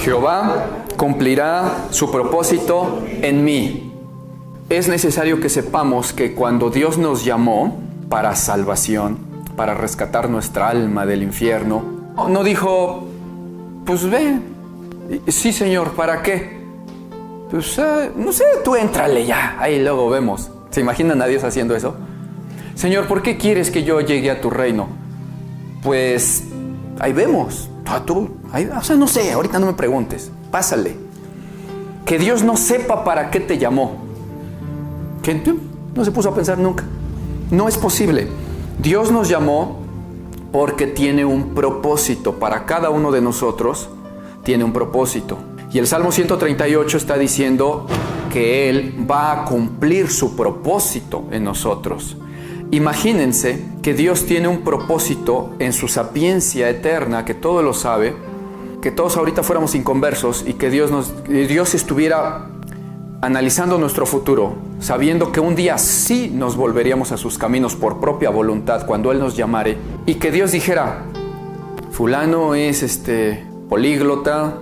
Jehová cumplirá su propósito en mí. Es necesario que sepamos que cuando Dios nos llamó para salvación, para rescatar nuestra alma del infierno, no dijo, pues ve, sí Señor, ¿para qué? Pues no sé, tú éntrale ya, ahí luego vemos. ¿Se imaginan a Dios haciendo eso? Señor, ¿por qué quieres que yo llegue a tu reino? Pues ahí vemos. No sé, ahorita no me preguntes, pásale. Que Dios no sepa para qué te llamó. Que no se puso a pensar nunca. No es posible. Dios nos llamó porque tiene un propósito. Para cada uno de nosotros tiene un propósito. Y el Salmo 138 está diciendo que Él va a cumplir su propósito en nosotros. Imagínense que Dios tiene un propósito en su sapiencia eterna, que todo lo sabe, que todos ahorita fuéramos inconversos y que Dios estuviera analizando nuestro futuro, sabiendo que un día sí nos volveríamos a sus caminos por propia voluntad cuando Él nos llamare, y que Dios dijera, fulano es políglota,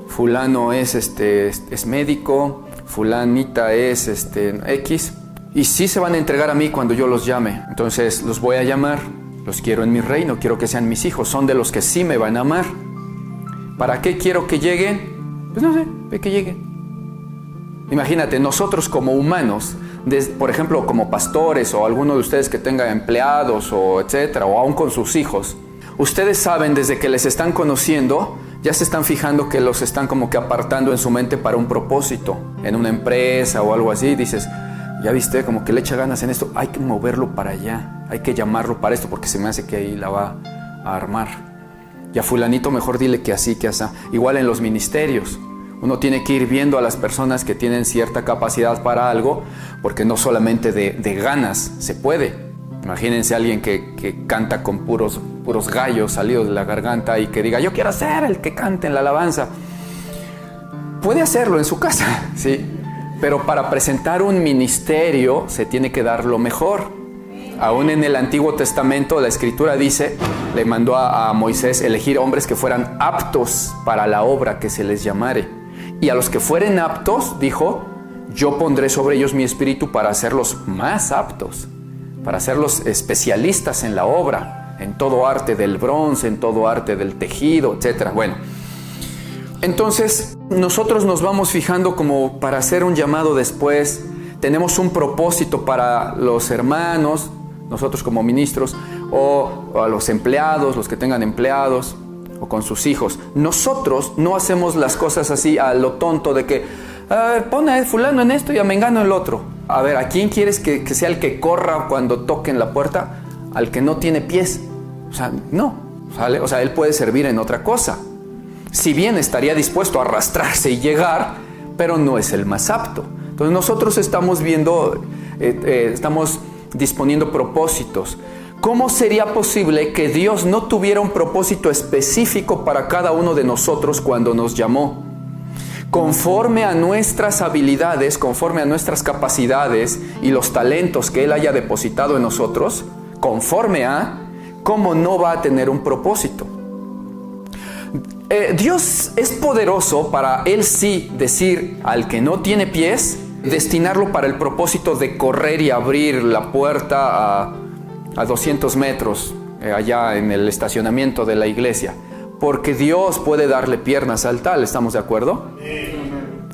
fulano es médico, fulanita es X, y sí se van a entregar a mí cuando yo los llame. Entonces los voy a llamar, los quiero en mi reino, quiero que sean mis hijos, son de los que sí me van a amar. ¿Para qué quiero que lleguen? Pues no sé, que lleguen. Imagínate, nosotros como humanos, por ejemplo, como pastores o alguno de ustedes que tenga empleados o etcétera, o aún con sus hijos, ustedes saben desde que les están conociendo, ya se están fijando que los están como que apartando en su mente para un propósito, en una empresa o algo así. Dices, ya viste, como que le echa ganas en esto, hay que moverlo para allá, hay que llamarlo para esto porque se me hace que ahí la va a armar. Y a fulanito mejor dile que así, que asá. Igual en los ministerios. Uno tiene que ir viendo a las personas que tienen cierta capacidad para algo, porque no solamente de ganas se puede. Imagínense a alguien que canta con puros gallos salidos de la garganta y que diga, yo quiero ser el que cante en la alabanza. Puede hacerlo en su casa, ¿sí? Pero para presentar un ministerio se tiene que dar lo mejor. Aún en el Antiguo Testamento la Escritura dice, le mandó a Moisés elegir hombres que fueran aptos para la obra que se les llamare. Y a los que fueren aptos, dijo, yo pondré sobre ellos mi espíritu para hacerlos más aptos, para hacerlos especialistas en la obra, en todo arte del bronce, en todo arte del tejido, etc. Bueno, entonces nosotros nos vamos fijando como para hacer un llamado después. Tenemos un propósito para los hermanos, nosotros como ministros, o a los empleados, los que tengan empleados, o con sus hijos. Nosotros no hacemos las cosas así a lo tonto de que pon a fulano en esto y a mengano en el otro. A ver, ¿a quién quieres que sea el que corra cuando toquen la puerta? Al que no tiene pies. O sea, no, ¿sale? O sea, él puede servir en otra cosa. Si bien estaría dispuesto a arrastrarse y llegar, pero no es el más apto. Entonces nosotros estamos viendo, estamos disponiendo propósitos. ¿Cómo sería posible que Dios no tuviera un propósito específico para cada uno de nosotros cuando nos llamó? Conforme a nuestras habilidades, conforme a nuestras capacidades y los talentos que Él haya depositado en nosotros, conforme a, ¿cómo no va a tener un propósito? Dios es poderoso para Él sí decir al que no tiene pies, destinarlo para el propósito de correr y abrir la puerta a 200 metros allá en el estacionamiento de la iglesia, porque Dios puede darle piernas al tal, ¿estamos de acuerdo?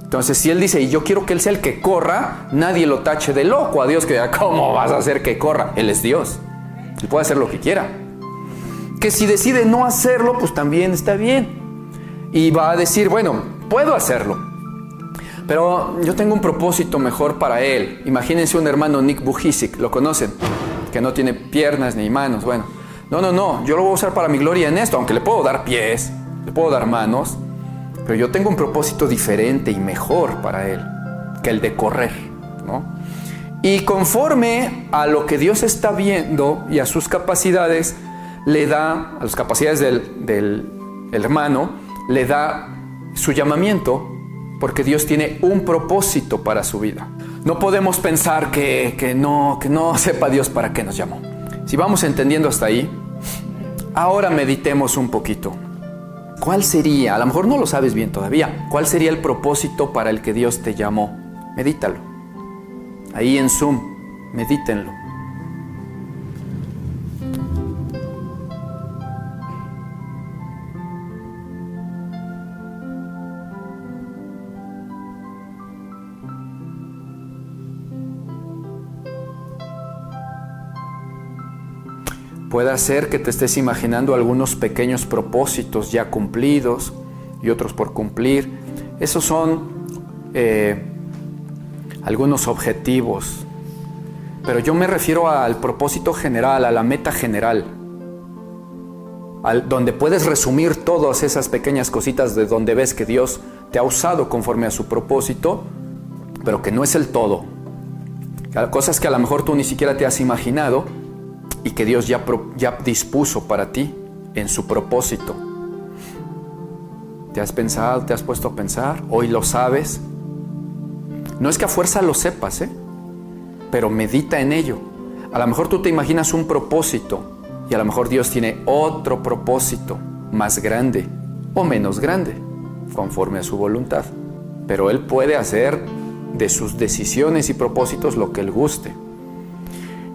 Entonces si Él dice, y yo quiero que Él sea el que corra, nadie lo tache de loco a Dios, que ¿cómo vas a hacer que corra? Él es Dios, Él puede hacer lo que quiera. Que si decide no hacerlo, pues también está bien, y va a decir, bueno, puedo hacerlo, pero yo tengo un propósito mejor para Él. Imagínense un hermano, Nick Vujicic, ¿lo conocen? Que no tiene piernas ni manos. Bueno, no, yo lo voy a usar para mi gloria en esto, aunque le puedo dar pies, le puedo dar manos, pero yo tengo un propósito diferente y mejor para Él que el de correr, ¿no? Y conforme a lo que Dios está viendo y a sus capacidades, le da, a las capacidades del hermano, le da su llamamiento, porque Dios tiene un propósito para su vida. No podemos pensar que no sepa Dios para qué nos llamó. Si vamos entendiendo hasta ahí, ahora meditemos un poquito. ¿Cuál sería? A lo mejor no lo sabes bien todavía. ¿Cuál sería el propósito para el que Dios te llamó? Medítalo. Ahí en Zoom, medítenlo. Puede ser que te estés imaginando algunos pequeños propósitos ya cumplidos y otros por cumplir. Esos son algunos objetivos. Pero yo me refiero al propósito general, a la meta general, donde puedes resumir todas esas pequeñas cositas de donde ves que Dios te ha usado conforme a su propósito, pero que no es el todo. Cosas que a lo mejor tú ni siquiera te has imaginado, y que Dios ya dispuso para ti en su propósito. ¿Te has pensado, te has puesto a pensar? ¿Hoy lo sabes? No es que a fuerza lo sepas, pero medita en ello. A lo mejor tú te imaginas un propósito y a lo mejor Dios tiene otro propósito más grande o menos grande, conforme a su voluntad. Pero Él puede hacer de sus decisiones y propósitos lo que Él guste.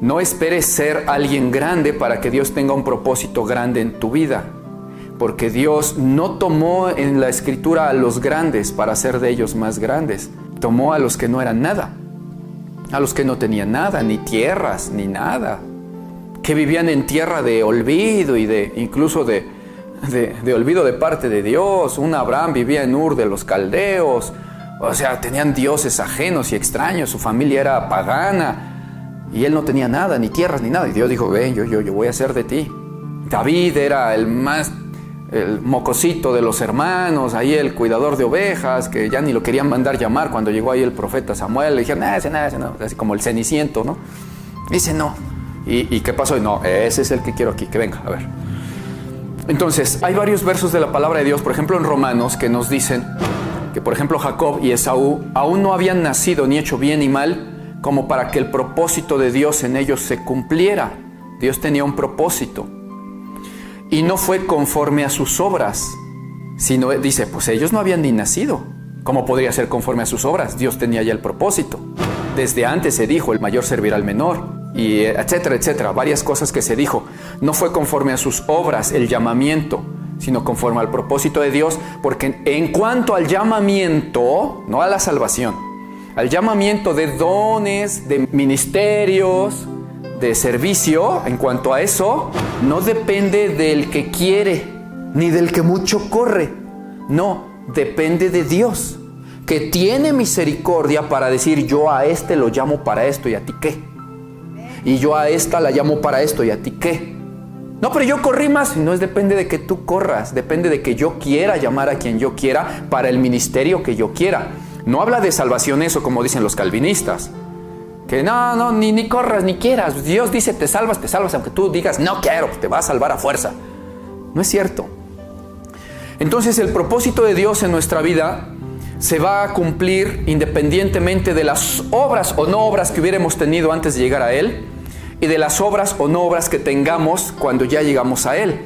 No esperes ser alguien grande para que Dios tenga un propósito grande en tu vida, porque Dios no tomó en la Escritura a los grandes para hacer de ellos más grandes. Tomó a los que no eran nada, a los que no tenían nada, ni tierras, ni nada, que vivían en tierra de olvido y incluso de olvido de parte de Dios. Un Abraham vivía en Ur de los Caldeos, o sea, tenían dioses ajenos y extraños, su familia era pagana. Y él no tenía nada, ni tierras, ni nada. Y Dios dijo, ven, yo voy a hacer de ti. David era el mocosito de los hermanos, ahí el cuidador de ovejas, que ya ni lo querían mandar llamar cuando llegó ahí el profeta Samuel. Le dijeron, ese no, así como el Ceniciento, ¿no? Dice, no. ¿Y qué pasó? No, ese es el que quiero aquí, que venga, a ver. Entonces, hay varios versos de la palabra de Dios, por ejemplo en Romanos, que nos dicen que, por ejemplo, Jacob y Esaú aún no habían nacido ni hecho bien ni mal, como para que el propósito de Dios en ellos se cumpliera. Dios tenía un propósito. Y no fue conforme a sus obras, sino, dice, pues ellos no habían ni nacido. ¿Cómo podría ser conforme a sus obras? Dios tenía ya el propósito. Desde antes se dijo, el mayor servirá al menor, y etcétera, etcétera. Varias cosas que se dijo. No fue conforme a sus obras el llamamiento, sino conforme al propósito de Dios, porque en cuanto al llamamiento, no a la salvación, al llamamiento de dones, de ministerios, de servicio, en cuanto a eso, no depende del que quiere, ni del que mucho corre. No, depende de Dios, que tiene misericordia para decir, yo a este lo llamo para esto, ¿y a ti qué? Y yo a esta la llamo para esto, ¿y a ti qué? No, pero yo corrí más. No depende de que tú corras, depende de que yo quiera llamar a quien yo quiera para el ministerio que yo quiera. No habla de salvación eso, como dicen los calvinistas. Que no, ni corras, ni quieras. Dios dice, te salvas, aunque tú digas, no quiero, pues te va a salvar a fuerza. No es cierto. Entonces, el propósito de Dios en nuestra vida se va a cumplir independientemente de las obras o no obras que hubiéramos tenido antes de llegar a Él, y de las obras o no obras que tengamos cuando ya llegamos a Él.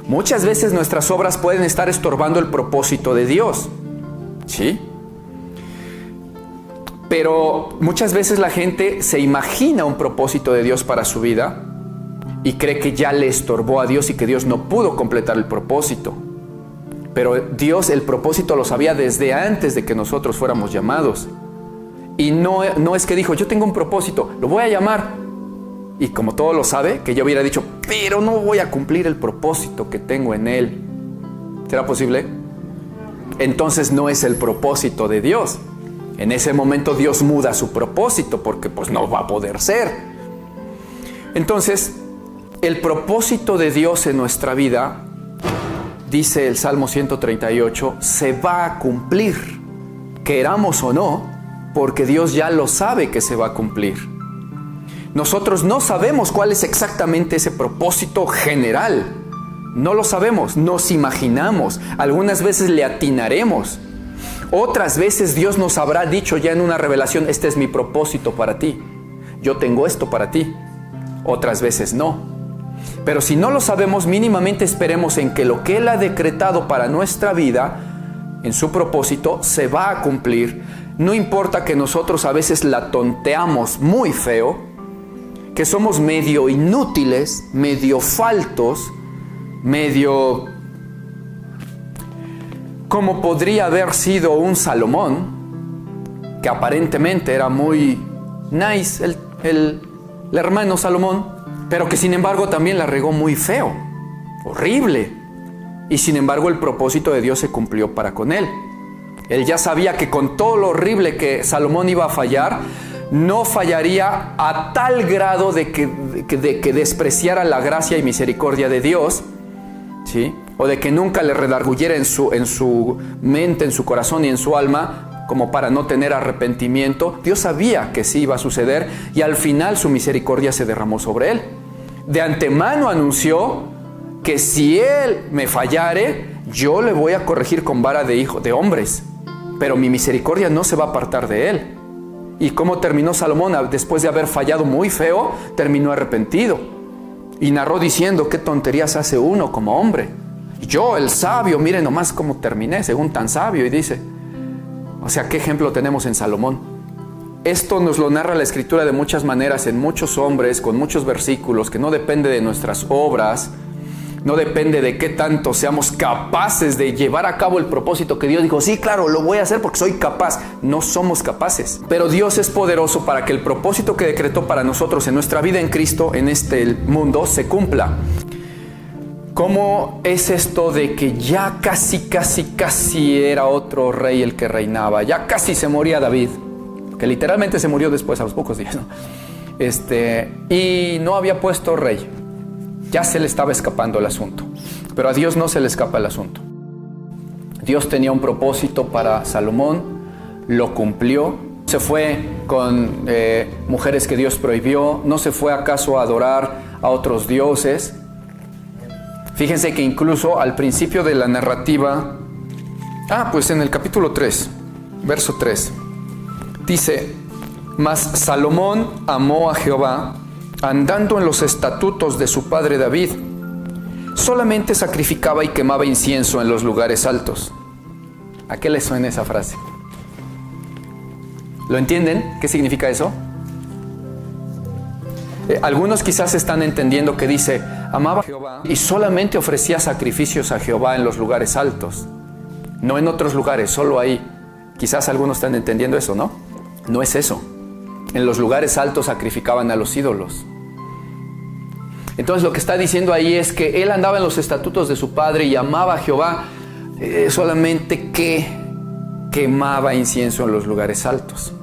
Muchas veces nuestras obras pueden estar estorbando el propósito de Dios. ¿Sí? Pero muchas veces la gente se imagina un propósito de Dios para su vida y cree que ya le estorbó a Dios y que Dios no pudo completar el propósito. Pero Dios el propósito lo sabía desde antes de que nosotros fuéramos llamados. Y no es que dijo, yo tengo un propósito, lo voy a llamar. Y como todo lo sabe, que yo hubiera dicho, pero no voy a cumplir el propósito que tengo en Él. ¿Será posible? Entonces no es el propósito de Dios. En ese momento Dios muda su propósito porque pues no va a poder ser. Entonces, el propósito de Dios en nuestra vida, dice el Salmo 138, se va a cumplir, queramos o no, porque Dios ya lo sabe que se va a cumplir. Nosotros no sabemos cuál es exactamente ese propósito general. No lo sabemos, nos imaginamos, algunas veces le atinaremos. Otras veces Dios nos habrá dicho ya en una revelación, este es mi propósito para ti. Yo tengo esto para ti. Otras veces no. Pero si no lo sabemos, mínimamente esperemos en que lo que Él ha decretado para nuestra vida, en su propósito, se va a cumplir. No importa que nosotros a veces la tonteamos muy feo, que somos medio inútiles, medio faltos, medio como podría haber sido un Salomón, que aparentemente era muy nice, el hermano Salomón, pero que sin embargo también la regó muy feo, horrible. Y sin embargo el propósito de Dios se cumplió para con él. Él ya sabía que con todo lo horrible que Salomón iba a fallar, no fallaría a tal grado de que despreciara la gracia y misericordia de Dios, ¿sí? O de que nunca le redarguyera en su mente, en su corazón y en su alma, como para no tener arrepentimiento. Dios sabía que sí iba a suceder y al final su misericordia se derramó sobre él. De antemano anunció que si él me fallare, yo le voy a corregir con vara de hombres, pero mi misericordia no se va a apartar de él. ¿Y cómo terminó Salomón? Después de haber fallado muy feo, terminó arrepentido y narró diciendo: qué tonterías hace uno como hombre. Yo, el sabio, miren nomás cómo terminé, según tan sabio. Y dice, o sea, ¿qué ejemplo tenemos en Salomón? Esto nos lo narra la Escritura de muchas maneras, en muchos hombres, con muchos versículos, que no depende de nuestras obras, no depende de qué tanto seamos capaces de llevar a cabo el propósito que Dios dijo. Sí, claro, lo voy a hacer porque soy capaz. No somos capaces. Pero Dios es poderoso para que el propósito que decretó para nosotros en nuestra vida en Cristo, en este mundo, se cumpla. ¿Cómo es esto de que ya casi era otro rey el que reinaba? Ya casi se moría David, que literalmente se murió después a los pocos días, ¿no? Y no había puesto rey. Ya se le estaba escapando el asunto. Pero a Dios no se le escapa el asunto. Dios tenía un propósito para Salomón, lo cumplió. Se fue con mujeres que Dios prohibió. No se fue acaso a adorar a otros dioses. Fíjense que incluso al principio de la narrativa, pues en el capítulo 3, verso 3, dice: mas Salomón amó a Jehová, andando en los estatutos de su padre David. Solamente sacrificaba y quemaba incienso en los lugares altos. ¿A qué le suena esa frase? ¿Lo entienden? ¿Qué significa eso? Algunos quizás están entendiendo que dice: amaba a Jehová y solamente ofrecía sacrificios a Jehová en los lugares altos, no en otros lugares, solo ahí. Quizás algunos están entendiendo eso, ¿no? No es eso. En los lugares altos sacrificaban a los ídolos. Entonces lo que está diciendo ahí es que él andaba en los estatutos de su padre y amaba a Jehová, solamente que quemaba incienso en los lugares altos.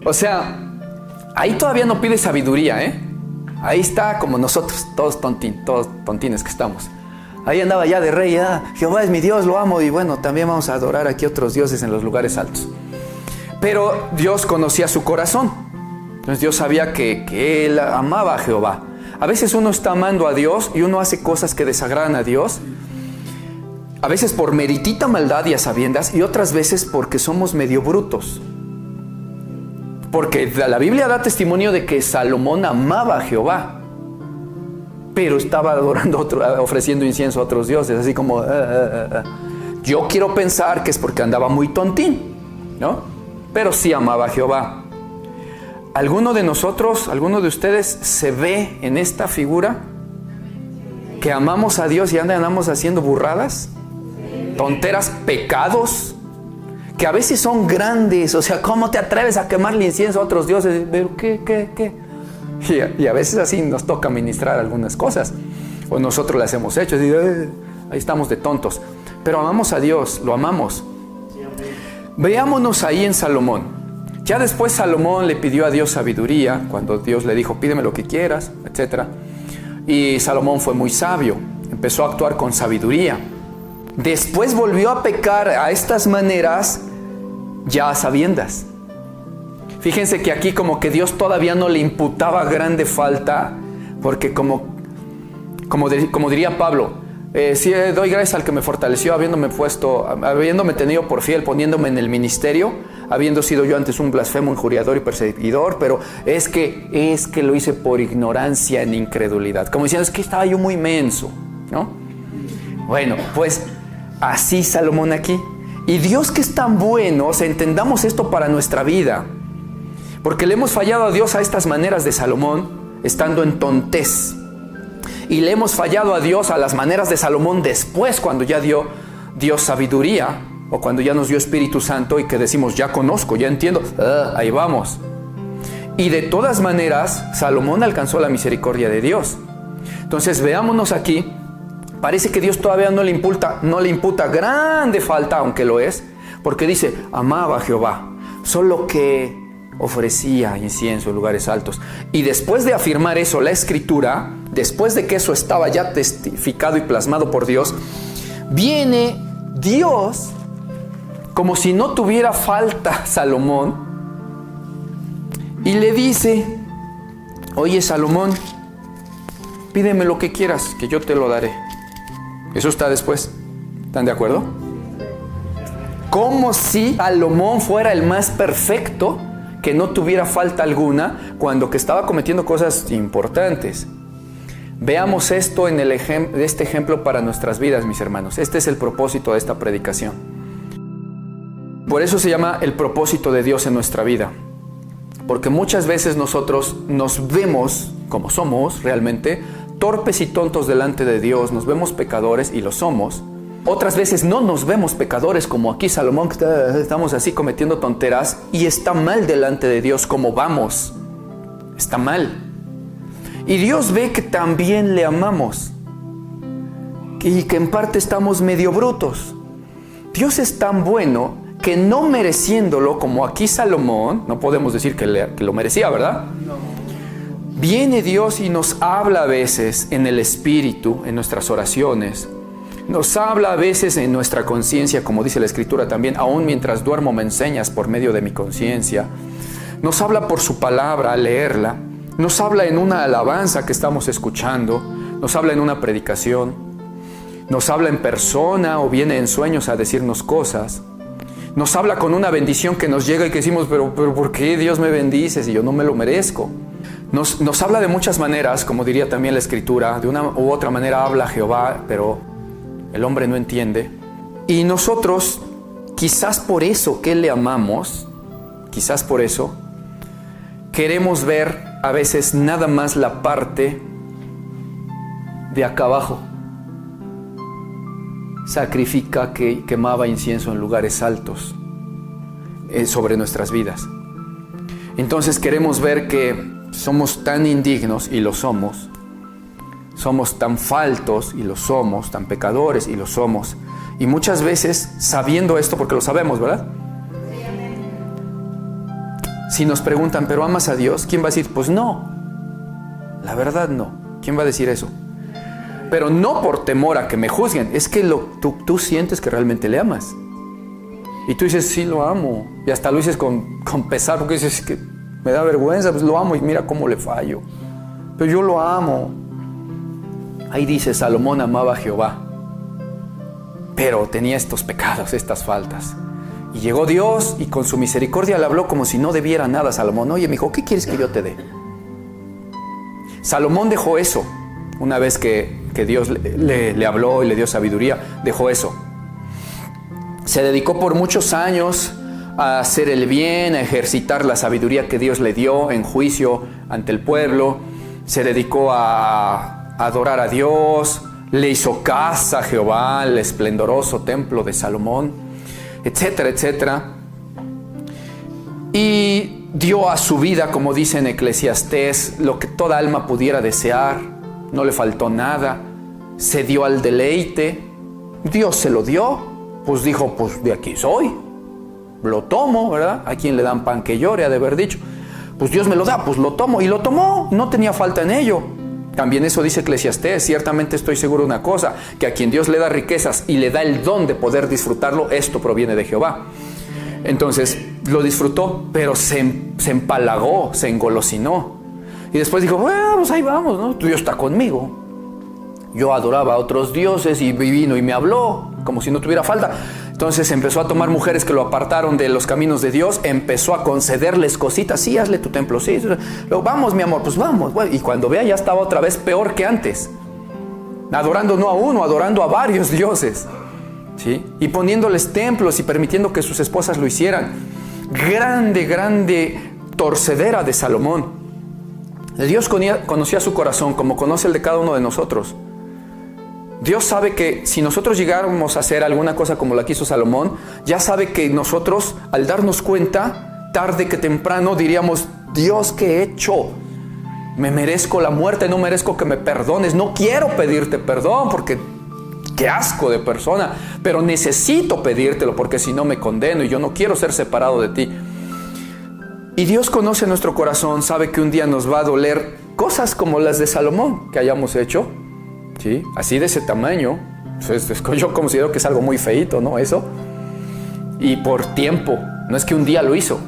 O sea, ahí todavía no pide sabiduría, ¿eh? Ahí está como nosotros, todos tontines que estamos. Ahí andaba ya de rey, Jehová es mi Dios, lo amo, y bueno, también vamos a adorar aquí otros dioses en los lugares altos. Pero Dios conocía su corazón. Entonces Dios sabía que él amaba a Jehová. A veces uno está amando a Dios y uno hace cosas que desagradan a Dios. A veces por meritita maldad y a sabiendas, y otras veces porque somos medio brutos. Porque la Biblia da testimonio de que Salomón amaba a Jehová, pero estaba adorando ofreciendo incienso a otros dioses, así como... Yo quiero pensar que es porque andaba muy tontín, ¿no? Pero sí amaba a Jehová. ¿Alguno de nosotros, alguno de ustedes se ve en esta figura? ¿Que amamos a Dios y andamos haciendo burradas? ¿Tonteras, pecados? Que a veces son grandes. O sea, ¿cómo te atreves a quemarle incienso a otros dioses? ¿Pero qué? Y a veces así nos toca ministrar algunas cosas. O nosotros las hemos hecho. Y ahí estamos de tontos. Pero amamos a Dios, lo amamos. Veámonos ahí en Salomón. Ya después Salomón le pidió a Dios sabiduría, cuando Dios le dijo, pídeme lo que quieras, etc. Y Salomón fue muy sabio, empezó a actuar con sabiduría. Después volvió a pecar a estas maneras, ya a sabiendas. Fíjense que aquí como que Dios todavía no le imputaba grande falta, porque como diría Pablo, Sí, doy gracias al que me fortaleció, habiéndome tenido por fiel, poniéndome en el ministerio, habiendo sido yo antes un blasfemo, injuriador y perseguidor, pero es que lo hice por ignorancia en incredulidad. Como diciendo, es que estaba yo muy menso, ¿no? Bueno, pues así Salomón aquí. Y Dios, que es tan bueno, entendamos esto para nuestra vida. Porque le hemos fallado a Dios a estas maneras de Salomón, estando en tontez. Y le hemos fallado a Dios a las maneras de Salomón después, cuando ya dio Dios sabiduría, o cuando ya nos dio Espíritu Santo y que decimos, ya conozco, ya entiendo, ahí vamos. Y de todas maneras, Salomón alcanzó la misericordia de Dios. Entonces veámonos aquí. Parece que Dios todavía no le imputa grande falta, aunque lo es, porque dice, amaba a Jehová, solo que ofrecía incienso en lugares altos. Y después de afirmar eso, la Escritura, después de que eso estaba ya testificado y plasmado por Dios, viene Dios, como si no tuviera falta Salomón, y le dice, oye Salomón, pídeme lo que quieras, que yo te lo daré. Eso está después. ¿Están de acuerdo? Como si Salomón fuera el más perfecto, que no tuviera falta alguna, cuando que estaba cometiendo cosas importantes. Veamos esto en este ejemplo para nuestras vidas, mis hermanos. Este es el propósito de esta predicación. Por eso se llama el propósito de Dios en nuestra vida. Porque muchas veces nosotros nos vemos, como somos realmente, torpes y tontos delante de Dios, nos vemos pecadores y lo somos. Otras veces no nos vemos pecadores, como aquí Salomón, que estamos así cometiendo tonteras y está mal delante de Dios como vamos. Está mal. Y Dios ve que también le amamos y que en parte estamos medio brutos. Dios es tan bueno que no mereciéndolo, como aquí Salomón, no podemos decir que lo merecía, ¿verdad? No. Viene Dios y nos habla a veces en el Espíritu, en nuestras oraciones. Nos habla a veces en nuestra conciencia, como dice la Escritura también, aún mientras duermo me enseñas por medio de mi conciencia. Nos habla por su palabra al leerla. Nos habla en una alabanza que estamos escuchando. Nos habla en una predicación. Nos habla en persona o viene en sueños a decirnos cosas. Nos habla con una bendición que nos llega y que decimos, pero ¿por qué Dios me bendice si yo no me lo merezco? Nos habla de muchas maneras, como diría también la Escritura. De una u otra manera habla Jehová, pero el hombre no entiende. Y nosotros, quizás por eso que le amamos, quizás por eso, queremos ver a veces nada más la parte de acá abajo. Sacrifica que quemaba incienso en lugares altos sobre nuestras vidas. Entonces queremos ver que somos tan indignos, y lo somos. Somos tan faltos, y lo somos. Tan pecadores, y lo somos. Y muchas veces, sabiendo esto, porque lo sabemos, ¿verdad? Si nos preguntan, ¿pero amas a Dios? ¿Quién va a decir? Pues no. La verdad no. ¿Quién va a decir eso? Pero no por temor a que me juzguen. Es que tú sientes que realmente le amas. Y tú dices, sí, lo amo. Y hasta lo dices con pesar, porque dices que me da vergüenza, pues lo amo y mira cómo le fallo. Pero yo lo amo. Ahí dice, Salomón amaba a Jehová, pero tenía estos pecados, estas faltas. Y llegó Dios y con su misericordia le habló como si no debiera nada a Salomón. Oye, mijo, ¿qué quieres que yo te dé? Salomón dejó eso. Una vez que Dios le habló y le dio sabiduría, dejó eso. Se dedicó por muchos años a hacer el bien, a ejercitar la sabiduría que Dios le dio en juicio ante el pueblo. Se dedicó a adorar a Dios, le hizo casa a Jehová, el esplendoroso templo de Salomón, etcétera, etcétera. Y dio a su vida, como dice en Eclesiastés, lo que toda alma pudiera desear. No le faltó nada. Se dio al deleite. Dios se lo dio. Pues dijo, pues de aquí soy. Lo tomo, ¿verdad? A quien le dan pan que llore, ha de haber dicho. Pues Dios me lo da, pues lo tomo. Y lo tomó. No tenía falta en ello. También eso dice Eclesiastés. Ciertamente estoy seguro de una cosa, que a quien Dios le da riquezas y le da el don de poder disfrutarlo, esto proviene de Jehová. Entonces lo disfrutó, pero se empalagó, se engolosinó. Y después dijo, bueno, pues ahí vamos, ¿no? Dios está conmigo. Yo adoraba a otros dioses y vino y me habló como si no tuviera falta. Entonces empezó a tomar mujeres que lo apartaron de los caminos de Dios, empezó a concederles cositas. Sí, hazle tu templo, sí. Luego, vamos, mi amor, pues vamos. Bueno, y cuando vea, ya estaba otra vez peor que antes. Adorando no a uno, adorando a varios dioses. ¿Sí? Y poniéndoles templos y permitiendo que sus esposas lo hicieran. Grande torcedera de Salomón. Dios conocía su corazón como conoce el de cada uno de nosotros. Dios sabe que si nosotros llegáramos a hacer alguna cosa como la que hizo Salomón, ya sabe que nosotros, al darnos cuenta, tarde que temprano diríamos: Dios, ¿qué he hecho? Me merezco la muerte, no merezco que me perdones, no quiero pedirte perdón porque qué asco de persona, pero necesito pedírtelo porque si no me condeno y yo no quiero ser separado de ti. Y Dios conoce nuestro corazón, sabe que un día nos va a doler cosas como las de Salomón que hayamos hecho. ¿Sí? Así de ese tamaño, pues, yo considero que es algo muy feíto, ¿no? Eso. Y por tiempo, no es que un día lo hizo.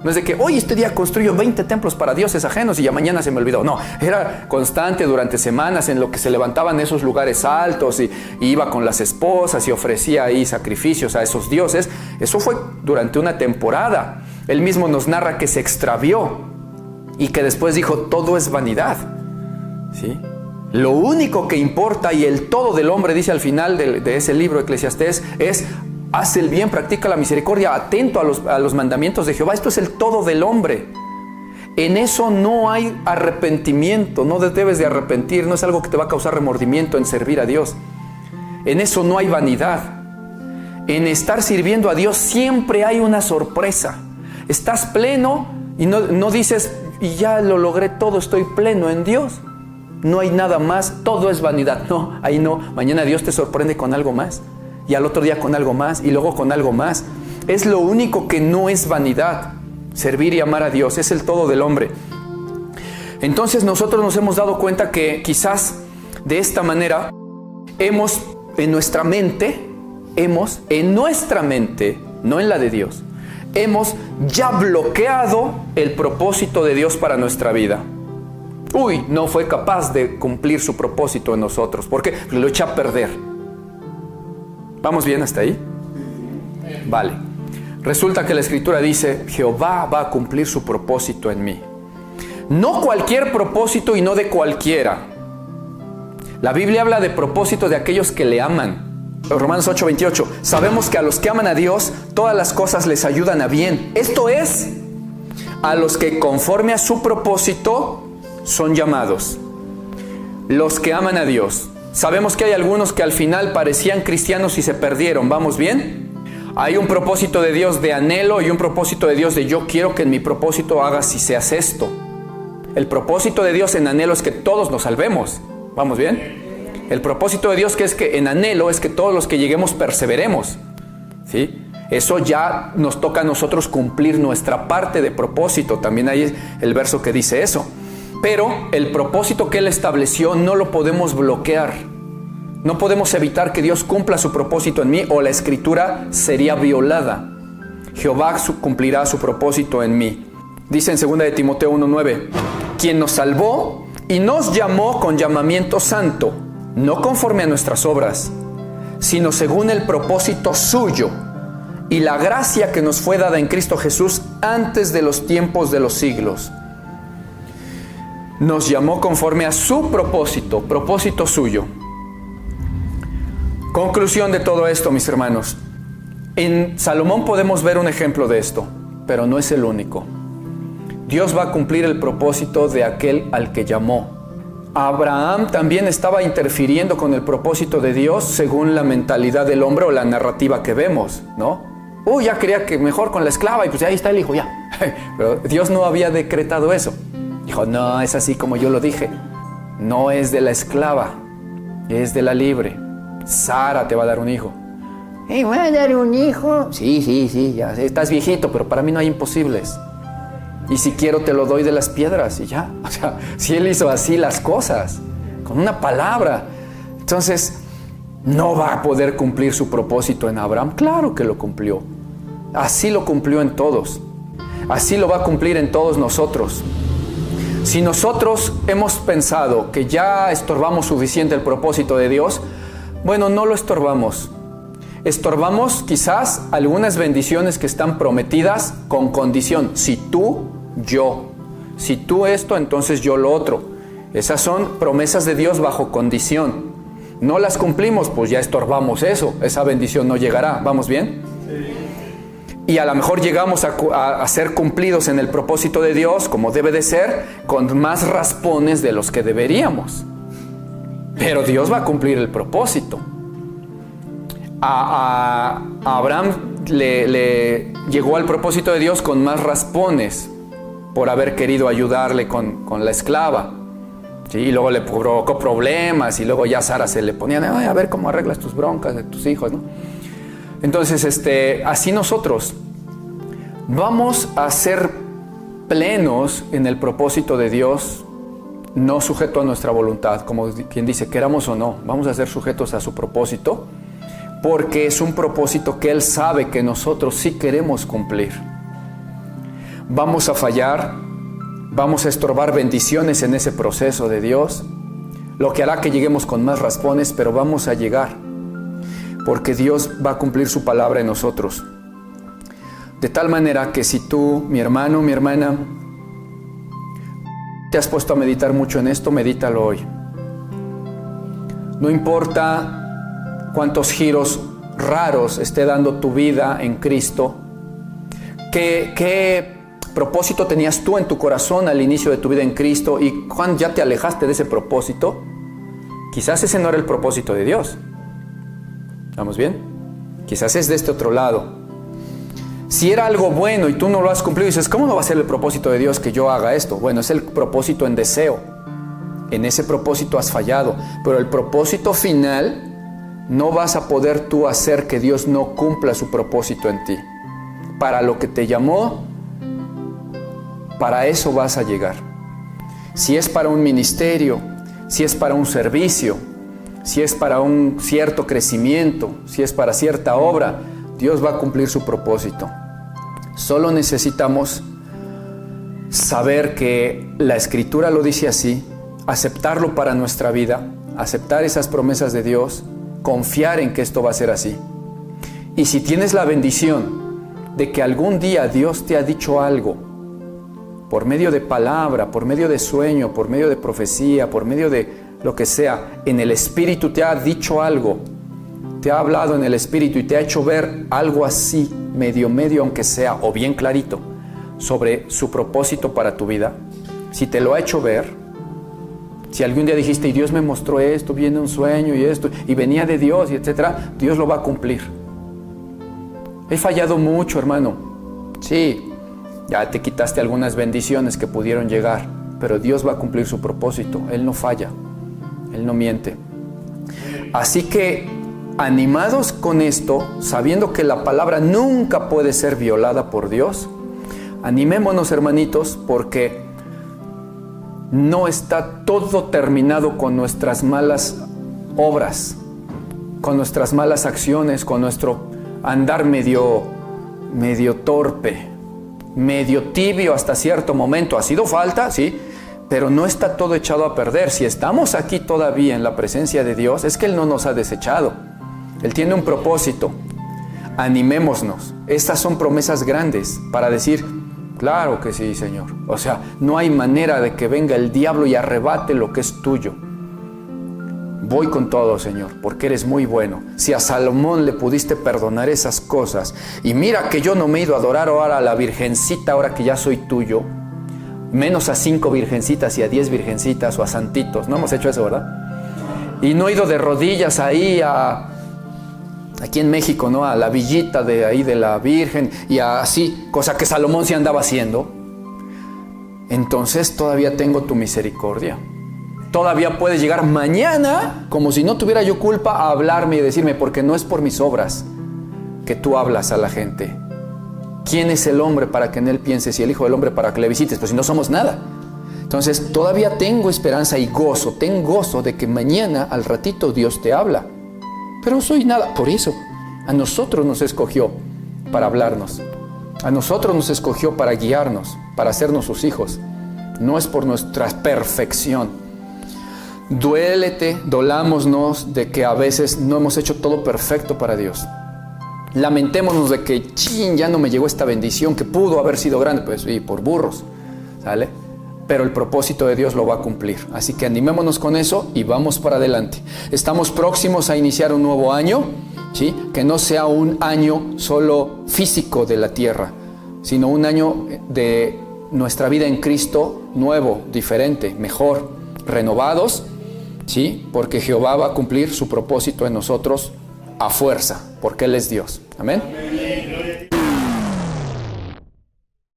No es de que hoy este día construyo 20 templos para dioses ajenos y ya mañana se me olvidó. No, era constante durante semanas en lo que se levantaban esos lugares altos y iba con las esposas y ofrecía ahí sacrificios a esos dioses. Eso fue durante una temporada. Él mismo nos narra que se extravió y que después dijo: todo es vanidad. ¿Sí? Lo único que importa y el todo del hombre, dice al final de ese libro Eclesiastés, es: haz el bien, practica la misericordia, atento a los mandamientos de Jehová. Esto es el todo del hombre. En eso no hay arrepentimiento, no debes de arrepentir, no es algo que te va a causar remordimiento en servir a Dios. En eso no hay vanidad. En estar sirviendo a Dios siempre hay una sorpresa. Estás pleno y no dices: y ya lo logré todo, estoy pleno en Dios. No hay nada más, todo es vanidad. No, ahí no. Mañana Dios te sorprende con algo más. Y al otro día con algo más. Y luego con algo más. Es lo único que no es vanidad. Servir y amar a Dios. Es el todo del hombre. Entonces nosotros nos hemos dado cuenta que quizás de esta manera en nuestra mente, no en la de Dios, hemos ya bloqueado el propósito de Dios para nuestra vida. No fue capaz de cumplir su propósito en nosotros. ¿Por qué? Porque lo echa a perder. ¿Vamos bien hasta ahí? Vale. Resulta que la Escritura dice: Jehová va a cumplir su propósito en mí. No cualquier propósito y no de cualquiera. La Biblia habla de propósito de aquellos que le aman. Romanos 8:28. Sabemos que a los que aman a Dios, todas las cosas les ayudan a bien. Esto es, a los que conforme a su propósito son llamados. Los que aman a Dios. Sabemos que hay algunos que al final parecían cristianos y se perdieron. ¿Vamos bien? Hay un propósito de Dios de anhelo y un propósito de Dios de yo quiero que en mi propósito hagas y seas esto. El propósito de Dios en anhelo es que todos nos salvemos. ¿Vamos bien? El propósito de Dios que es que en anhelo es que todos los que lleguemos perseveremos. ¿Sí? Eso ya nos toca a nosotros cumplir nuestra parte de propósito. También hay el verso que dice eso. Pero el propósito que Él estableció no lo podemos bloquear. No podemos evitar que Dios cumpla su propósito en mí o la Escritura sería violada. Jehová cumplirá su propósito en mí. Dice en 2 de Timoteo 1:9: quien nos salvó y nos llamó con llamamiento santo, no conforme a nuestras obras, sino según el propósito suyo y la gracia que nos fue dada en Cristo Jesús antes de los tiempos de los siglos. Nos llamó conforme a su propósito suyo. Conclusión de todo esto, mis hermanos. En Salomón podemos ver un ejemplo de esto, pero no es el único. Dios va a cumplir el propósito de aquel al que llamó. Abraham también estaba interfiriendo con el propósito de Dios según la mentalidad del hombre o la narrativa que vemos, ¿no? Ya quería que mejor con la esclava y pues ahí está el hijo, ya. Pero Dios no había decretado eso. Dijo: no, es así como yo lo dije. No es de la esclava, es de la libre. Sara te va a dar un hijo. ¿Me va a dar un hijo? Sí, ya estás viejito, pero para mí no hay imposibles. Y si quiero te lo doy de las piedras y ya. O sea, si Él hizo así las cosas, con una palabra. Entonces, ¿no va a poder cumplir su propósito en Abraham? Claro que lo cumplió. Así lo cumplió en todos. Así lo va a cumplir en todos nosotros. Si nosotros hemos pensado que ya estorbamos suficiente el propósito de Dios, bueno, no lo estorbamos. Estorbamos quizás algunas bendiciones que están prometidas con condición. Si tú, yo. Si tú esto, entonces yo lo otro. Esas son promesas de Dios bajo condición. No las cumplimos, pues ya estorbamos eso. Esa bendición no llegará. ¿Vamos bien? Sí. Y a lo mejor llegamos a ser cumplidos en el propósito de Dios, como debe de ser, con más raspones de los que deberíamos. Pero Dios va a cumplir el propósito. A Abraham le llegó al propósito de Dios con más raspones por haber querido ayudarle con la esclava. ¿Sí? Y luego le provocó problemas y luego ya Sara se le ponía, a ver cómo arreglas tus broncas de tus hijos, ¿no? Entonces, así nosotros vamos a ser plenos en el propósito de Dios, no sujeto a nuestra voluntad, como quien dice, queramos o no, vamos a ser sujetos a su propósito, porque es un propósito que Él sabe que nosotros sí queremos cumplir. Vamos a fallar, vamos a estorbar bendiciones en ese proceso de Dios, lo que hará que lleguemos con más raspones, pero vamos a llegar, porque Dios va a cumplir su palabra en nosotros. De tal manera que si tú, mi hermano, mi hermana, te has puesto a meditar mucho en esto, medítalo hoy. No importa cuántos giros raros esté dando tu vida en Cristo, ¿qué propósito tenías tú en tu corazón al inicio de tu vida en Cristo y cuando ya te alejaste de ese propósito? Quizás ese no era el propósito de Dios. ¿Estamos bien? Quizás es de este otro lado. Si era algo bueno y tú no lo has cumplido, dices, ¿cómo no va a ser el propósito de Dios que yo haga esto? Bueno, es el propósito en deseo. En ese propósito has fallado, pero el propósito final no vas a poder tú hacer que Dios no cumpla su propósito en ti. Para lo que te llamó, para eso vas a llegar. Si es para un ministerio, si es para un servicio, si es para un cierto crecimiento, si es para cierta obra, Dios va a cumplir su propósito. Solo necesitamos saber que la Escritura lo dice así, aceptarlo para nuestra vida, aceptar esas promesas de Dios, confiar en que esto va a ser así. Y si tienes la bendición de que algún día Dios te ha dicho algo, por medio de palabra, por medio de sueño, por medio de profecía, por medio de lo que sea, en el Espíritu te ha dicho algo, te ha hablado en el Espíritu y te ha hecho ver algo así, medio, aunque sea, o bien clarito, sobre su propósito para tu vida, si te lo ha hecho ver, si algún día dijiste, y Dios me mostró esto, viene un sueño y esto, y venía de Dios, y etcétera, Dios lo va a cumplir. He fallado mucho, hermano. Sí, ya te quitaste algunas bendiciones que pudieron llegar, pero Dios va a cumplir su propósito. Él no falla, Él no miente. Así que, animados con esto, sabiendo que la palabra nunca puede ser violada por Dios, animémonos, hermanitos, porque no está todo terminado con nuestras malas obras, con nuestras malas acciones, con nuestro andar medio torpe, medio tibio hasta cierto momento. Ha sido falta, sí, pero no está todo echado a perder. Si estamos aquí todavía en la presencia de Dios, es que Él no nos ha desechado. Él tiene un propósito. Animémonos. Estas son promesas grandes para decir, claro que sí, Señor. O sea, no hay manera de que venga el diablo y arrebate lo que es tuyo. Voy con todo, Señor, porque eres muy bueno. Si a Salomón le pudiste perdonar esas cosas, y mira que yo no me he ido a adorar ahora a la virgencita, ahora que ya soy tuyo, menos a 5 virgencitas y a 10 virgencitas o a santitos. No hemos hecho eso, ¿verdad? Y no he ido de rodillas ahí aquí en México, ¿no? A la villita de ahí de la Virgen y así, cosa que Salomón sí andaba haciendo. Entonces todavía tengo tu misericordia. Todavía puedes llegar mañana, como si no tuviera yo culpa, a hablarme y decirme, porque no es por mis obras que tú hablas a la gente. ¿Quién es el hombre para que en él pienses y el Hijo del Hombre para que le visites? Pues si no somos nada. Entonces todavía tengo esperanza y gozo, ten gozo de que mañana al ratito Dios te habla. Pero no soy nada. Por eso, a nosotros nos escogió para hablarnos. A nosotros nos escogió para guiarnos, para hacernos sus hijos. no es por nuestra perfección. Dolámonos de que a veces no hemos hecho todo perfecto para Dios. Lamentémonos de que, ya no me llegó esta bendición que pudo haber sido grande, pues sí, por burros, ¿sale? Pero el propósito de Dios lo va a cumplir. Así que animémonos con eso y vamos para adelante. Estamos próximos a iniciar un nuevo año, ¿sí? Que no sea un año solo físico de la tierra, sino un año de nuestra vida en Cristo nuevo, diferente, mejor, renovados, ¿sí? Porque Jehová va a cumplir su propósito en nosotros a fuerza, porque Él es Dios. Amén.